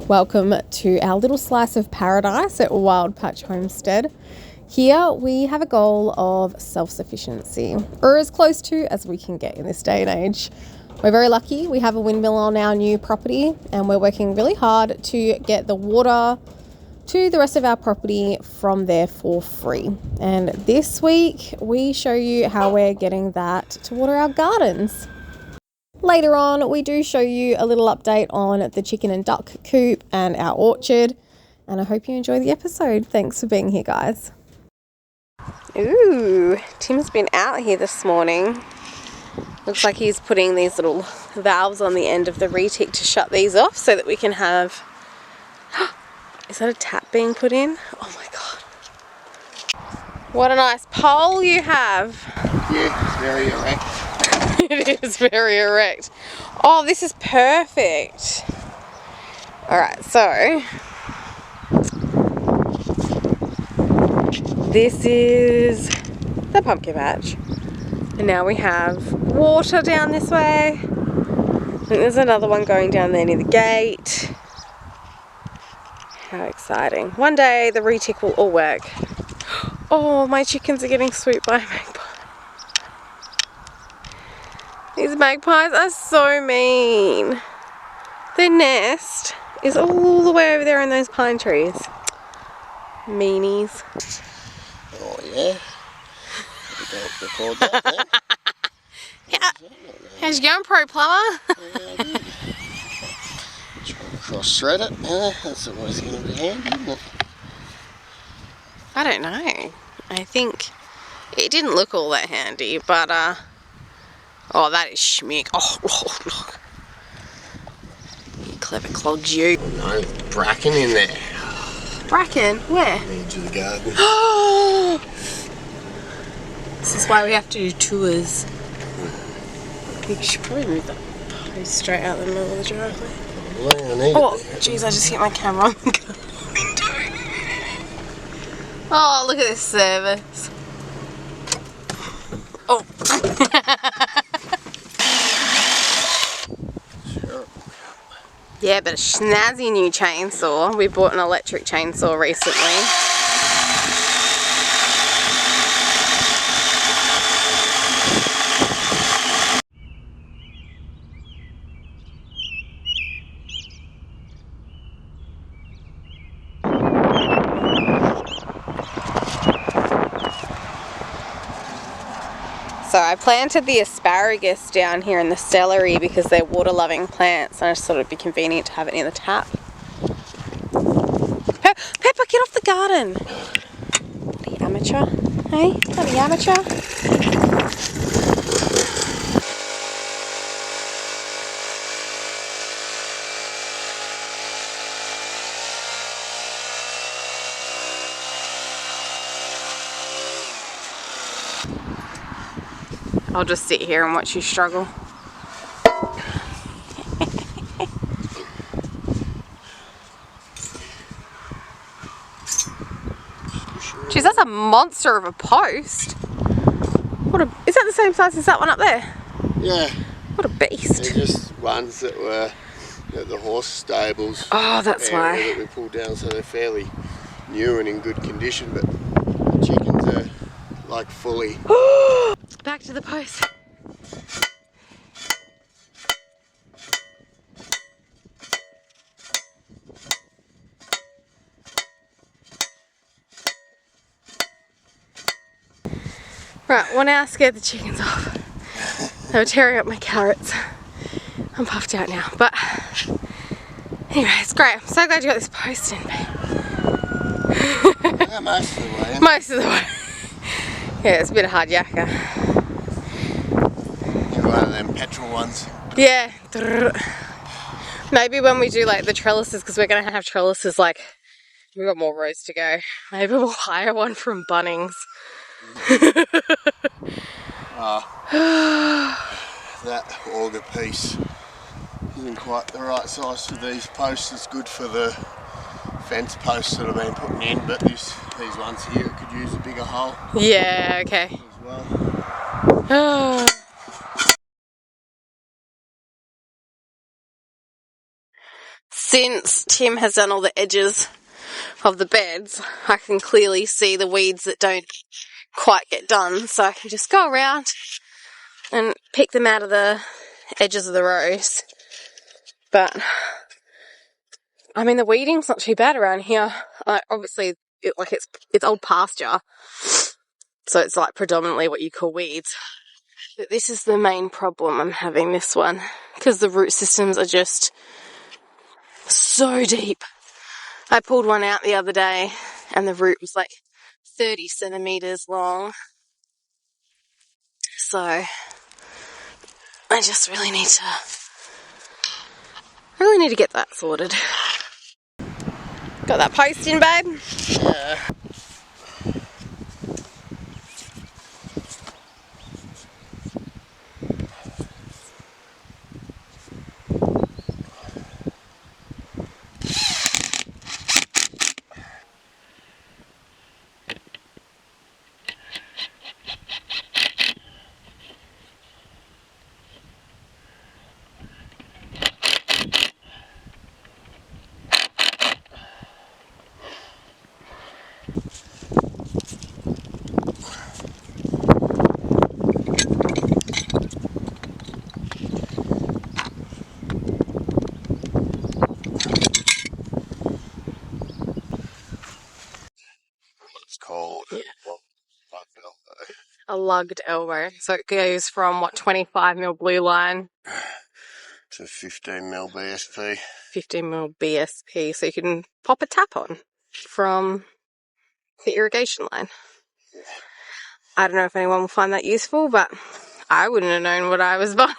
Welcome to our little slice of paradise at Wild Patch Homestead. Here we have a goal of self-sufficiency, or as close to as we can get in this day and age. We're very lucky, we have a windmill on our new property and we're working really hard to get the water to the rest of our property from there for free. And this week we show you how we're getting that to water our gardens. Later on, we do show you a little update on the chicken and duck coop and our orchard. And I hope you enjoy the episode. Thanks for being here, guys. Ooh, Tim's been out here this morning. Looks like he's putting these little valves on the end of the retic to shut these off so that we can have... Is that a tap being put in? Oh my God. What a nice pole you have. Yeah, it's very erect. It is very erect. Oh, this is perfect. Alright, so this is the pumpkin patch. And now we have water down this way. And there's another one going down there near the gate. How exciting. One day the retic will all work. Oh, my chickens are getting swooped by a magpie. These magpies are so mean. Their nest is all the way over there in those pine trees. Meanies. Oh yeah. We don't record that then. How's your going, Pro Plumber? Yeah, I did. Trying to cross thread it. Yeah, that's always going to be handy, isn't it? I don't know. I think it didn't look all that handy, but oh, that is schmick. Oh, look. You clever clogs, you. No, bracken in there. Bracken? Where? On the edge of the garden. This is why we have to do tours. You should probably move that post straight out the middle of the driveway. Well, I need Oh, it there. jeez, I just hit my camera on the window. Oh, look at this service. Oh. Sure. Yeah, but a snazzy new chainsaw. We bought an electric chainsaw recently. So I planted the asparagus down here and the celery because they're water-loving plants, and I just thought it'd be convenient to have it near the tap. Pepper, get off the garden! Bloody amateur, hey? Bloody amateur. I'll just sit here and watch you struggle. Jeez, that's a monster of a post. Is that the same size as that one up there? Yeah. What a beast. They're just ones that were at the horse stables. Oh, that's why. That we pulled down, so they're fairly new and in good condition, but the chickens are like fully. Back to the post. Right, well now I scared the chickens off. They were tearing up my carrots. I'm puffed out now, but anyway, it's great. I'm so glad you got this post in, babe. Yeah, most of the way. Most of the way. Yeah, it's a bit of hard yakka. You're one of them petrol ones. Yeah. Maybe when we do like the trellises, because we're going to have trellises, like we've got more rows to go. Maybe we'll hire one from Bunnings. That auger piece isn't quite the right size for these posts. It's good for the fence posts that have been put in, but these ones here could use a bigger hole. Yeah, okay. As well. Since Tim has done all the edges of the beds, I can clearly see the weeds that don't quite get done, so I can just go around and pick them out of the edges of the rows. But I mean, the weeding's not too bad around here. Obviously, it's old pasture, so it's like predominantly what you call weeds. But this is the main problem I'm having this one, because the root systems are just so deep. I pulled one out the other day and the root was like 30 centimeters long. So I just really need to get that sorted. Got that post in, babe? Yeah. It's called A lugged elbow. So it goes from, what, 25mm blue line to 15mm BSP. 15mm BSP, so you can pop a tap on from the irrigation line. I don't know if anyone will find that useful, but I wouldn't have known what I was buying.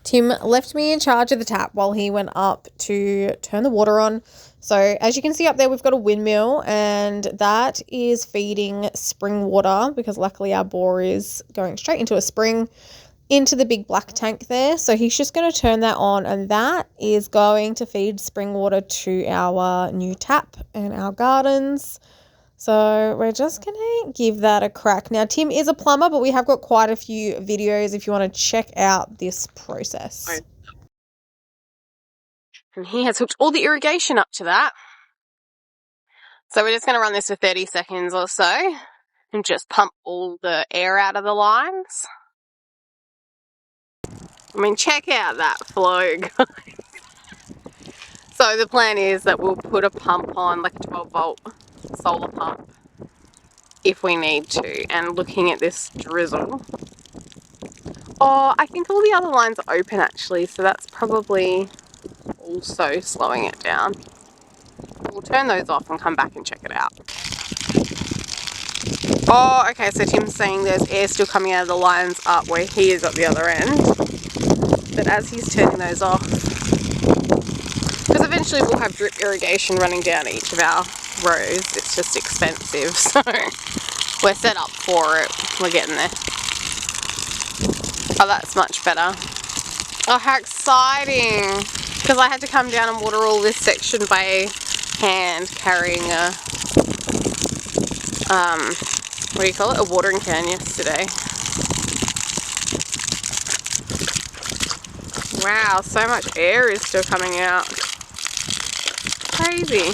Tim left me in charge of the tap while he went up to turn the water on. So as you can see up there, we've got a windmill, and that is feeding spring water because luckily our bore is going straight into a spring into the big black tank there. So he's just going to turn that on, and that is going to feed spring water to our new tap and our gardens. So we're just going to give that a crack. Now, Tim is a plumber, but we have got quite a few videos if you want to check out this process. And he has hooked all the irrigation up to that. So we're just going to run this for 30 seconds or so and just pump all the air out of the lines. I mean, check out that flow, guys. So the plan is that we'll put a pump on, like a 12-volt solar pump, if we need to. And looking at this drizzle, oh, I think all the other lines are open actually, so that's probably also slowing it down. We'll turn those off and come back and check it out. Oh, okay, so Tim's saying there's air still coming out of the lines up where he is at the other end. But as he's turning those off, because eventually we'll have drip irrigation running down each of our rows, it's just expensive, so we're set up for it. We're getting there. Oh, that's much better. Oh, how exciting! Because I had to come down and water all this section by hand, carrying a, what do you call it? A watering can yesterday. Wow, so much air is still coming out. Crazy.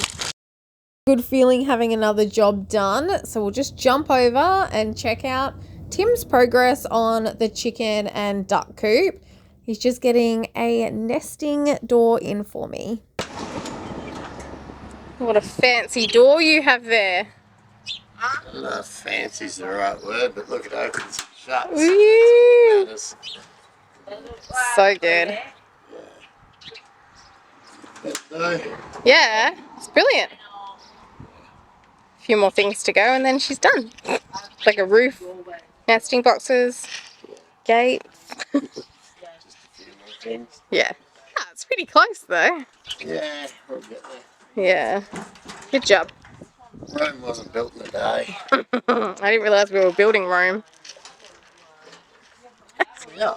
Good feeling having another job done. So we'll just jump over and check out Tim's progress on the chicken and duck coop. He's just getting a nesting door in for me. What a fancy door you have there. I don't know if fancy's the right word, but look, it opens and shuts. Woo! So good. Yeah, it's brilliant. A few more things to go and then she's done. Like a roof, nesting boxes, gate. Just a few more things. Yeah. That's Pretty close though. Yeah, we'll get there. Yeah. Good job. Rome wasn't built in a day. I didn't realise we were building Rome. Yeah.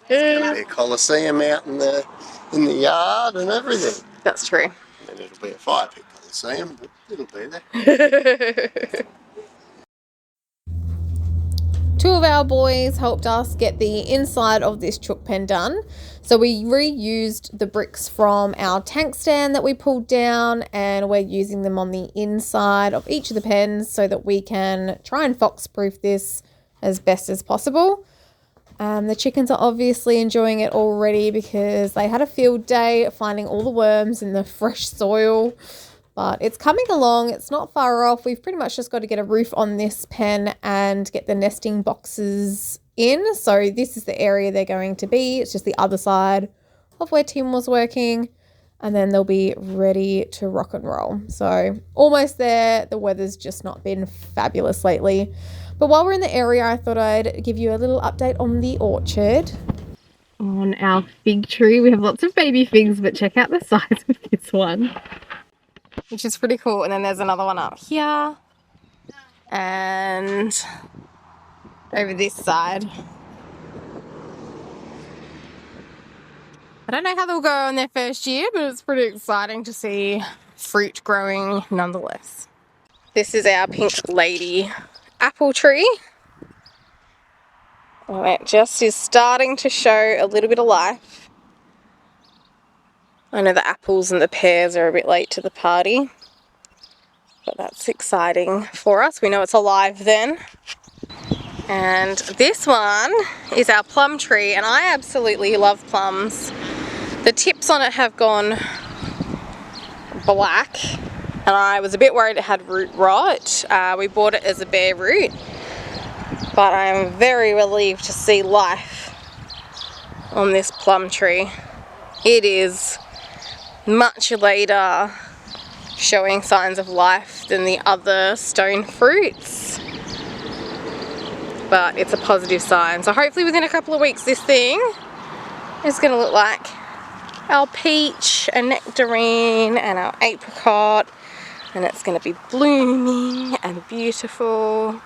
There's going to be a Colosseum out in the yard and everything. That's true. And it'll be a fire pit Colosseum, but it'll be there. Two of our boys helped us get the inside of this chook pen done. So we reused the bricks from our tank stand that we pulled down, and we're using them on the inside of each of the pens so that we can try and fox-proof this as best as possible. The chickens are obviously enjoying it already because they had a field day finding all the worms in the fresh soil. But it's coming along. It's not far off. We've pretty much just got to get a roof on this pen and get the nesting boxes in. So this is the area they're going to be. It's just the other side of where Tim was working. And then they'll be ready to rock and roll. So almost there. The weather's just not been fabulous lately. But while we're in the area, I thought I'd give you a little update on the orchard. On our fig tree, we have lots of baby figs, but check out the size of this one. Which is pretty cool. And then there's another one up here. And over this side. I don't know how they'll go in their first year, but it's pretty exciting to see fruit growing nonetheless. This is our pink lady apple tree. And it just is starting to show a little bit of life. I know the apples and the pears are a bit late to the party, but that's exciting for us. We know it's alive then. And this one is our plum tree, and I absolutely love plums. The tips on it have gone black, and I was a bit worried it had root rot. We bought it as a bare root, but I am very relieved to see life on this plum tree. It is much later showing signs of life than the other stone fruits, but it's a positive sign. So hopefully within a couple of weeks this thing is going to look like our peach and nectarine and our apricot, and it's going to be blooming and beautiful.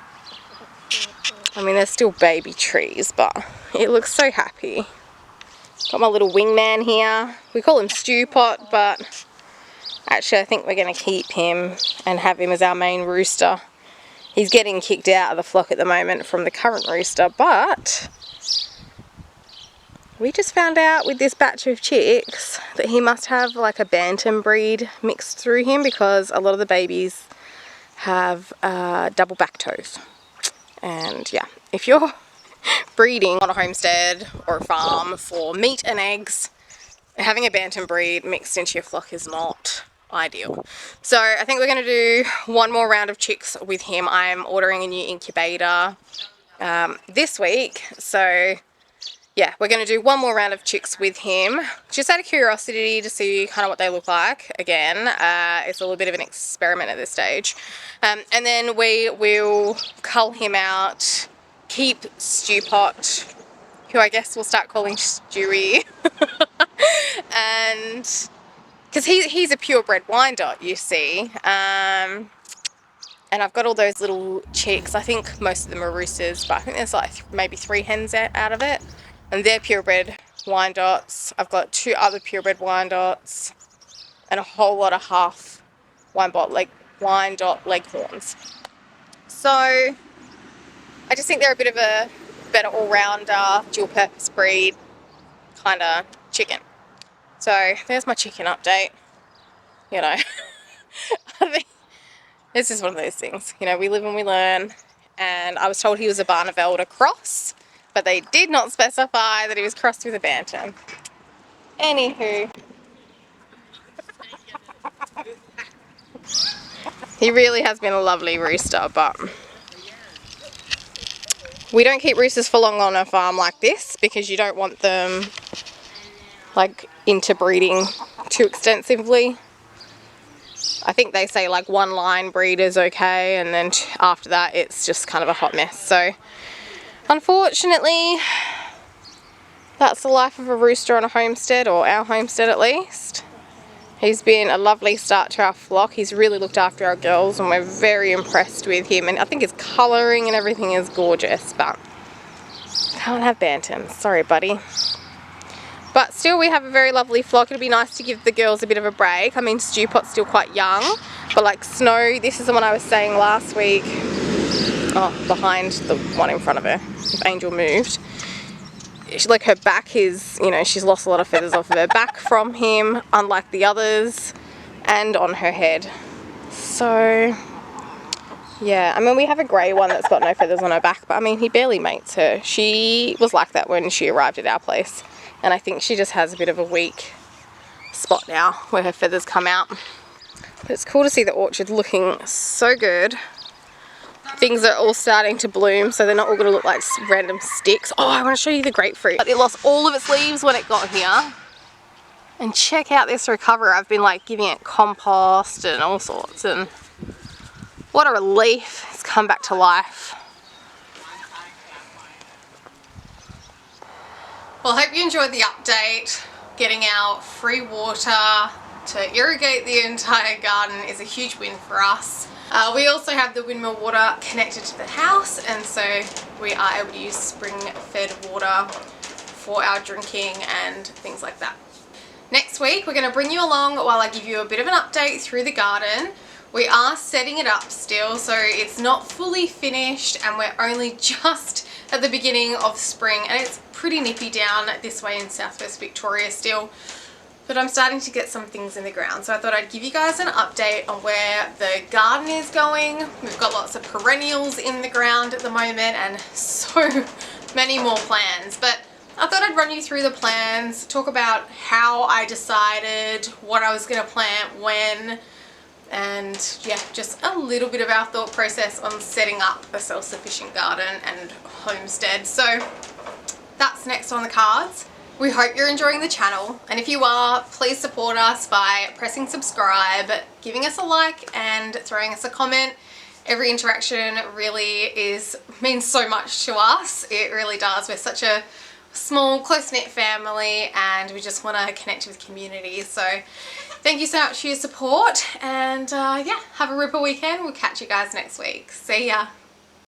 I mean, there's still baby trees, but it looks so happy. Got my little wingman here. We call him Stew Pot, but actually I think we're going to keep him and have him as our main rooster. He's getting kicked out of the flock at the moment from the current rooster, but we just found out with this batch of chicks that he must have like a bantam breed mixed through him, because a lot of the babies have double back toes. And yeah, if you're breeding on a homestead or a farm for meat and eggs, having a bantam breed mixed into your flock is not ideal. So I think we're going to do one more round of chicks with him. I'm ordering a new incubator this week, so yeah, we're going to do one more round of chicks with him, just out of curiosity to see kind of what they look like. Again, it's a little bit of an experiment at this stage. And then we will cull him out, keep Stew Pot, who I guess we'll start calling Stewie. And because he's a purebred Wyandotte, you see. And I've got all those little chicks. I think most of them are roosters, but I think there's like maybe 3 hens out of it. And they're purebred Wyandottes. I've got 2 other purebred Wyandottes and a whole lot of half Wyandotte leghorns. So I just think they're a bit of a better all-rounder, dual-purpose breed kind of chicken. So there's my chicken update. You know, I think it's just one of those things. You know, we live and we learn. And I was told he was a Barnevelder cross, but they did not specify that he was crossed with a bantam. Anywho, he really has been a lovely rooster, but we don't keep roosters for long on a farm like this because you don't want them like interbreeding too extensively. I think they say like 1 line breed is okay, and then after that it's just kind of a hot mess. So unfortunately that's the life of a rooster on a homestead, or our homestead at least. He's been a lovely start to our flock. He's really looked after our girls and we're very impressed with him, and I think his colouring and everything is gorgeous, but can't have bantams, sorry buddy. But still, we have a very lovely flock. It'll be nice to give the girls a bit of a break. I mean, Stewpot's still quite young, but like Snow, this is the one I was saying last week, behind the one in front of her, if Angel moved. Like her back is, you know, she's lost a lot of feathers off of her back from him, unlike the others, and on her head. So yeah, I mean, we have a grey one that's got no feathers on her back, but I mean, he barely mates her. She was like that when she arrived at our place, and I think she just has a bit of a weak spot now where her feathers come out. But it's cool to see the orchard looking so good. Things are all starting to bloom, so they're not all going to look like random sticks. Oh, I want to show you the grapefruit. But it lost all of its leaves when it got here. And check out this recovery. I've been like giving it compost and all sorts, and what a relief. It's come back to life. Well, I hope you enjoyed the update. Getting our free water to irrigate the entire garden is a huge win for us. We also have the windmill water connected to the house, and so we are able to use spring-fed water for our drinking and things like that. Next week, we're going to bring you along while I give you a bit of an update through the garden. We are setting it up still, so it's not fully finished, and we're only just at the beginning of spring, and it's pretty nippy down this way in southwest Victoria still. But I'm starting to get some things in the ground, so I thought I'd give you guys an update on where the garden is going. We've got lots of perennials in the ground at the moment and so many more plans, but I thought I'd run you through the plans, talk about how I decided what I was going to plant when, and yeah, just a little bit of our thought process on setting up a self-sufficient garden and homestead. So that's next on the cards. We hope you're enjoying the channel, and if you are, please support us by pressing subscribe, giving us a like and throwing us a comment. Every interaction really means so much to us. It really does. We're such a small, close-knit family, and we just want to connect with community. So thank you so much for your support, and yeah, have a ripper weekend. We'll catch you guys next week. See ya.